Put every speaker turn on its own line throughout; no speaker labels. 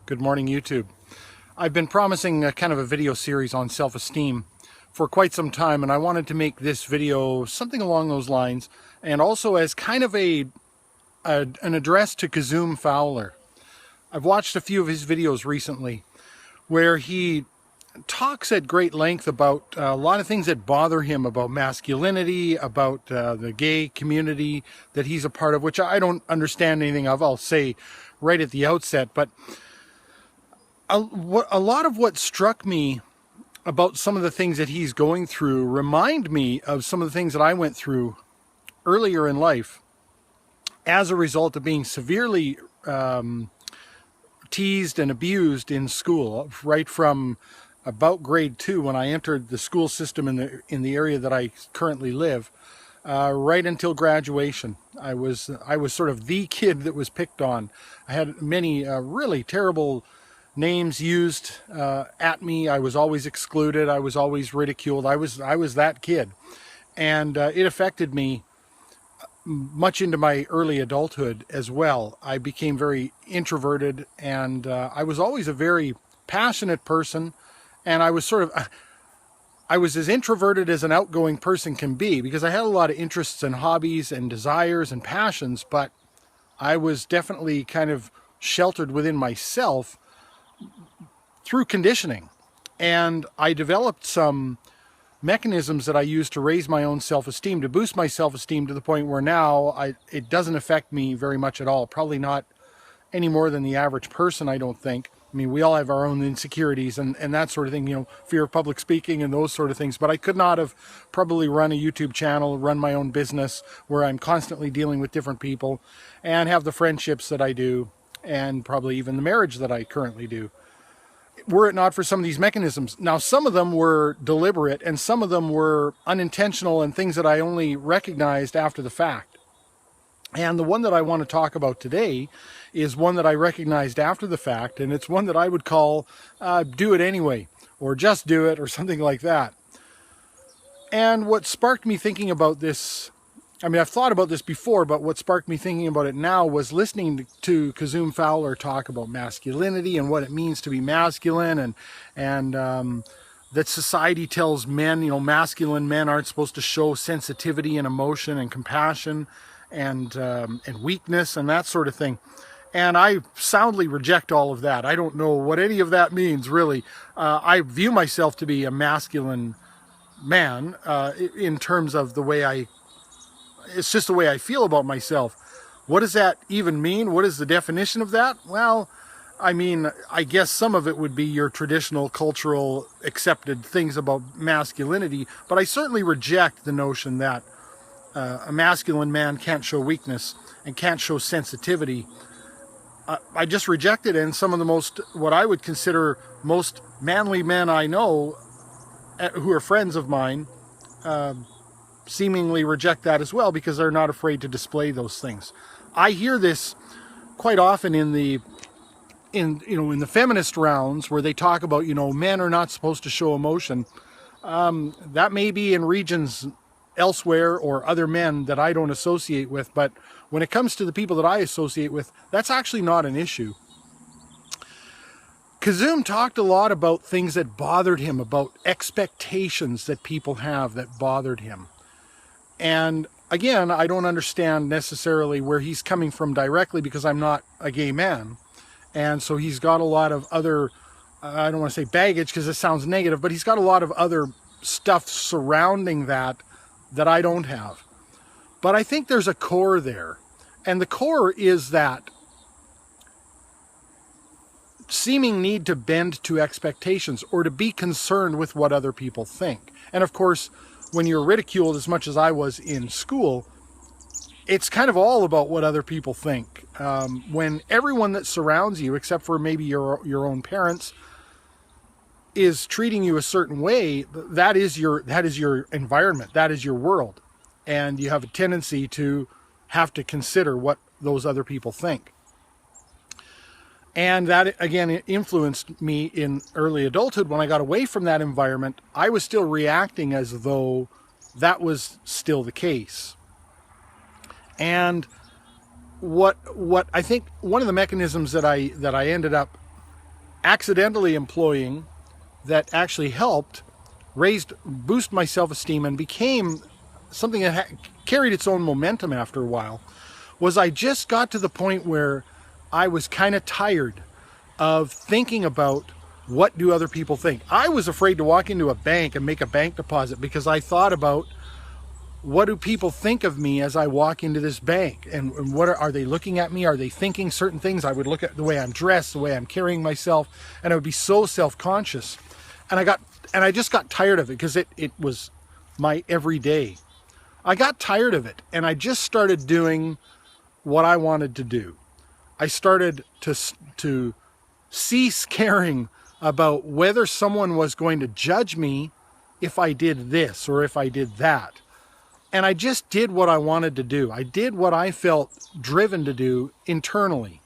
Good morning, YouTube. I've been promising kind of a video series on self-esteem for quite some time, and I wanted to make this video something along those lines, and also as kind of an address to Kazum Fowler. I've watched a few of his videos recently where he talks at great length about a lot of things that bother him about masculinity, about the gay community that he's a part of, which I don't understand anything of, I'll say right at the outset. But a lot of what struck me about some of the things that he's going through remind me of some of the things that I went through earlier in life as a result of being severely teased and abused in school, right from about grade 2 when I entered the school system in the area that I currently live, right until graduation. I was sort of the kid that was picked on. I had many really terrible names used at me. I was always excluded. I was always ridiculed. I was that kid, and it affected me much into my early adulthood as well. I became very introverted, and I was always a very passionate person, and I was as introverted as an outgoing person can be, because I had a lot of interests and hobbies and desires and passions, but I was definitely kind of sheltered within myself through conditioning. And I developed some mechanisms that I use to raise my own self-esteem, to boost my self-esteem to the point where now it doesn't affect me very much at all. Probably not any more than the average person, I don't think. I mean, we all have our own insecurities and that sort of thing, you know, fear of public speaking and those sort of things. But I could not have probably run a YouTube channel, run my own business where I'm constantly dealing with different people and have the friendships that I do, and probably even the marriage that I currently do, were it not for some of these mechanisms. Now, some of them were deliberate and some of them were unintentional and things that I only recognized after the fact. And the one that I want to talk about today is one that I recognized after the fact, and it's one that I would call do it anyway, or just do it, or something like that. And what sparked me thinking about this, I mean, I've thought about this before, but what sparked me thinking about it now was listening to Kazum Fowler talk about masculinity and what it means to be masculine, and that society tells men, you know, masculine men aren't supposed to show sensitivity and emotion and compassion and weakness and that sort of thing. And I soundly reject all of that. I don't know what any of that means, really. I view myself to be a masculine man in terms of the way it's just the way I feel about myself. What does that even mean? What is the definition of that? Well, I mean, I guess some of it would be your traditional cultural accepted things about masculinity, but I certainly reject the notion that a masculine man can't show weakness and can't show sensitivity. I just reject it, and some of the most, what I would consider most manly men I know, who are friends of mine, seemingly reject that as well, because they're not afraid to display those things. I hear this quite often in the feminist rounds, where they talk about, you know, men are not supposed to show emotion. That may be in regions elsewhere or other men that I don't associate with, but when it comes to the people that I associate with, that's actually not an issue. Kazum talked a lot about things that bothered him, about expectations that people have that bothered him. And again, I don't understand necessarily where he's coming from directly, because I'm not a gay man. And so he's got a lot of other, I don't want to say baggage because it sounds negative, but he's got a lot of other stuff surrounding that I don't have. But I think there's a core there. And the core is that seeming need to bend to expectations, or to be concerned with what other people think. And of course, when you're ridiculed as much as I was in school, it's kind of all about what other people think. When everyone that surrounds you, except for maybe your own parents, is treating you a certain way, that is your environment, that is your world. And you have a tendency to have to consider what those other people think. And that, again, influenced me in early adulthood. When I got away from that environment, I was still reacting as though that was still the case. And what I think one of the mechanisms that I ended up accidentally employing that actually helped boost my self-esteem and became something that carried its own momentum after a while, was I just got to the point where I was kind of tired of thinking about what do other people think. I was afraid to walk into a bank and make a bank deposit because I thought about, what do people think of me as I walk into this bank? And what are they looking at me? Are they thinking certain things? I would look at the way I'm dressed, the way I'm carrying myself, and I would be so self-conscious. And I just got tired of it because it was my everyday. I got tired of it, and I just started doing what I wanted to do. I started to cease caring about whether someone was going to judge me if I did this or if I did that. And I just did what I wanted to do. I did what I felt driven to do internally.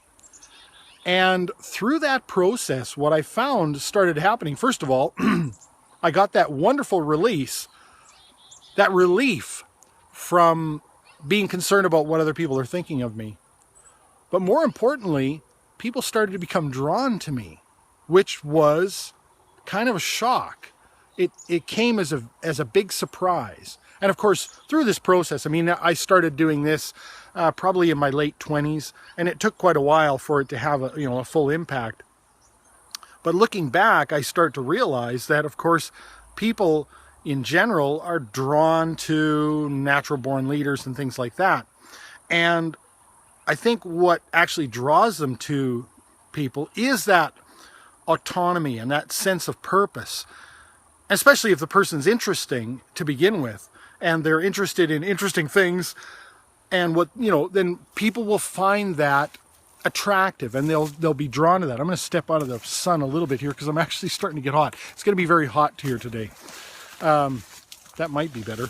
And through that process, what I found started happening, first of all, I got that wonderful release, that relief from being concerned about what other people are thinking of me. But more importantly, people started to become drawn to me, which was kind of a shock. It came as a big surprise. And of course, through this process, I mean, I started doing this probably in my late 20s, and it took quite a while for it to have a full impact. But looking back, I start to realize that, of course, people in general are drawn to natural-born leaders and things like that. And I think what actually draws them to people is that autonomy and that sense of purpose, especially if the person's interesting to begin with, and they're interested in interesting things, and then people will find that attractive, and they'll be drawn to that. I'm going to step out of the sun a little bit here because I'm actually starting to get hot. It's going to be very hot here today. That might be better.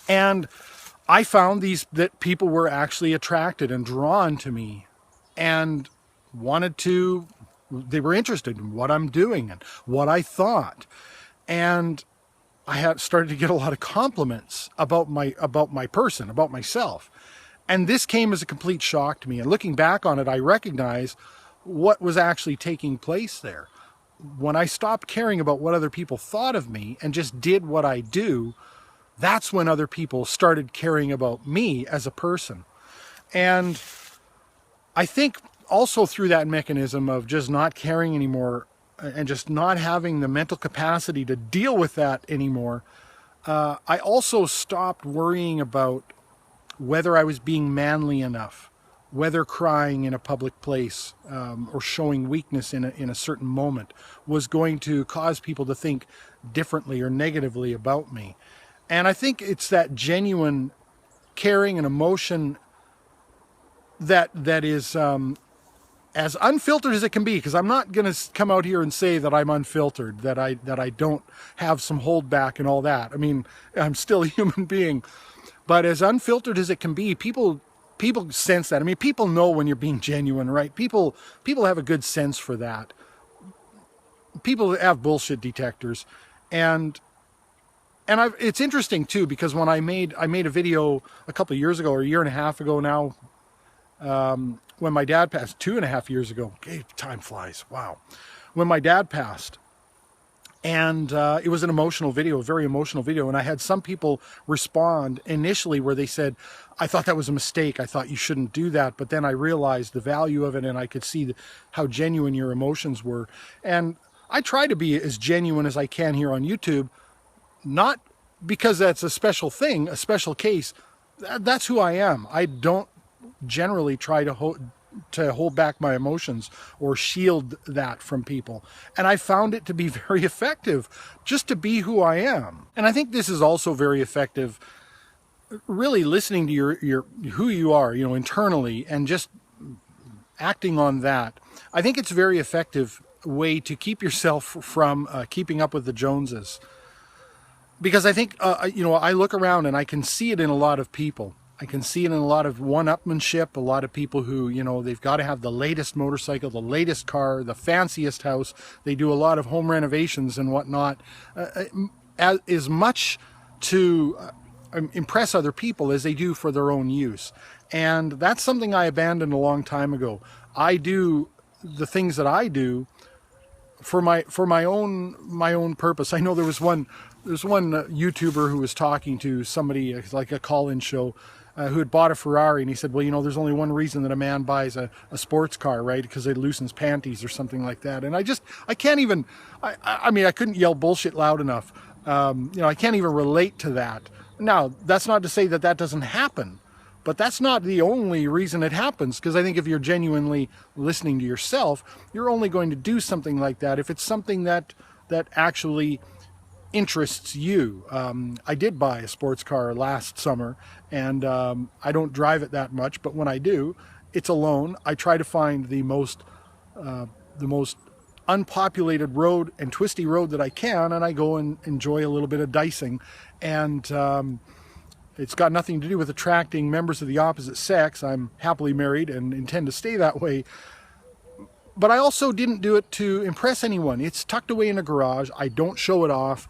And I found that people were actually attracted and drawn to me, and they were interested in what I'm doing and what I thought. And I had started to get a lot of compliments about my person, about myself. And this came as a complete shock to me. And looking back on it, I recognize what was actually taking place there. When I stopped caring about what other people thought of me and just did what I do, that's when other people started caring about me as a person. And I think also through that mechanism of just not caring anymore and just not having the mental capacity to deal with that anymore, I also stopped worrying about whether I was being manly enough, whether crying in a public place or showing weakness in a certain moment was going to cause people to think differently or negatively about me. And I think it's that genuine caring and emotion that is as unfiltered as it can be, because I'm not going to come out here and say that I'm unfiltered, that I don't have some holdback and all that. I mean, I'm still a human being, but as unfiltered as it can be, people sense that. I mean, people know when you're being genuine, right? People have a good sense for that. People have bullshit detectors, and it's interesting too, because when I made a video a couple of years ago, or a year and a half ago now, when my dad passed, 2.5 years ago. Okay, time flies. Wow. When my dad passed, and it was an emotional video, a very emotional video, and I had some people respond initially where they said, I thought that was a mistake. I thought you shouldn't do that. But then I realized the value of it, and I could see how genuine your emotions were. And I try to be as genuine as I can here on YouTube, not because that's a special thing, a special case. That's who I am. I don't generally try to hold back my emotions or shield that from people. And I found it to be very effective just to be who I am. And I think this is also very effective, really listening to your who you are, internally, and just acting on that. I think it's a very effective way to keep yourself from keeping up with the Joneses. Because I think, I look around and I can see it in a lot of people. I can see it in a lot of one-upmanship, a lot of people who, they've got to have the latest motorcycle, the latest car, the fanciest house. They do a lot of home renovations and whatnot, as much to impress other people as they do for their own use. And that's something I abandoned a long time ago. I do the things that I do for my own purpose. I know there's one YouTuber who was talking to somebody, like a call-in show, who had bought a Ferrari, and he said, well, there's only one reason that a man buys a sports car, right? Because it loosens panties or something like that. And I can't even, I mean, I couldn't yell bullshit loud enough. I can't even relate to that. Now, that's not to say that that doesn't happen, but that's not the only reason it happens, because I think if you're genuinely listening to yourself, you're only going to do something like that if it's something that actually interests you. I did buy a sports car last summer, and I don't drive it that much, but when I do, it's alone. I try to find the most unpopulated road and twisty road that I can, and I go and enjoy a little bit of dicing. And it's got nothing to do with attracting members of the opposite sex. I'm happily married and intend to stay that way. But I also didn't do it to impress anyone. It's tucked away in a garage. I don't show it off.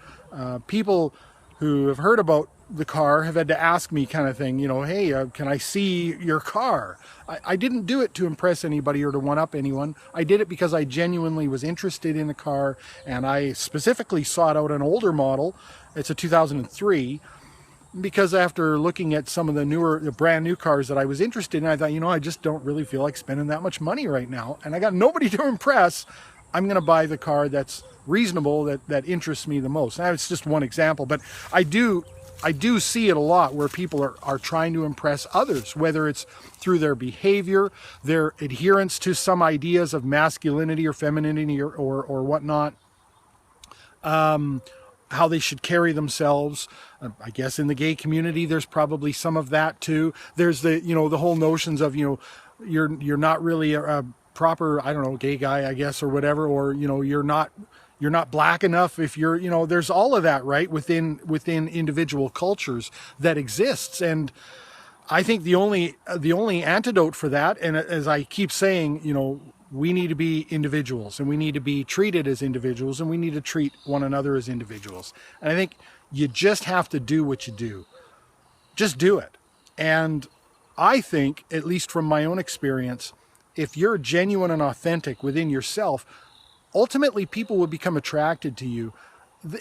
People who have heard about the car have had to ask me, kind of thing, hey, can I see your car? I didn't do it to impress anybody or to one-up anyone. I did it because I genuinely was interested in the car, and I specifically sought out an older model. It's a 2003. Because after looking at some of the brand new cars that I was interested in, I thought, I just don't really feel like spending that much money right now. And I got nobody to impress. I'm going to buy the car that's reasonable, that interests me the most. Now, it's just one example, but I do see it a lot where people are trying to impress others, whether it's through their behavior, their adherence to some ideas of masculinity or femininity or whatnot. How they should carry themselves. I guess in the gay community, there's probably some of that too. There's the whole notions of, you're not really a proper, I don't know, gay guy, I guess, or whatever, or, you're not black enough if you're, there's all of that, right, within individual cultures that exists. And I think the only antidote for that, and as I keep saying, we need to be individuals, and we need to be treated as individuals, and we need to treat one another as individuals. And I think you just have to do what you do. Just do it. And I think, at least from my own experience, if you're genuine and authentic within yourself, ultimately people will become attracted to you.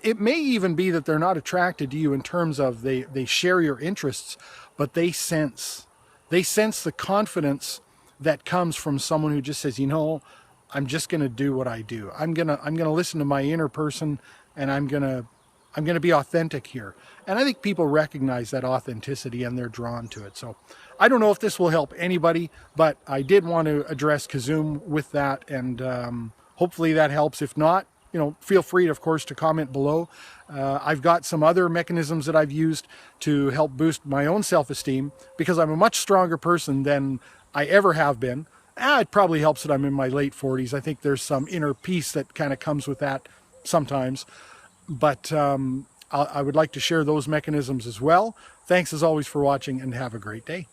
It may even be that they're not attracted to you in terms of they share your interests, but they sense the confidence that comes from someone who just says, I'm just going to do what I do. I'm going to listen to my inner person, and I'm going to be authentic here. And I think people recognize that authenticity, and they're drawn to it. So I don't know if this will help anybody, but I did want to address Kazoom with that, and hopefully that helps. If not, feel free, of course, to comment below. I've got some other mechanisms that I've used to help boost my own self-esteem, because I'm a much stronger person than I ever have been. It probably helps that I'm in my late 40s. I think there's some inner peace that kind of comes with that sometimes. But I would like to share those mechanisms as well. Thanks as always for watching, and have a great day.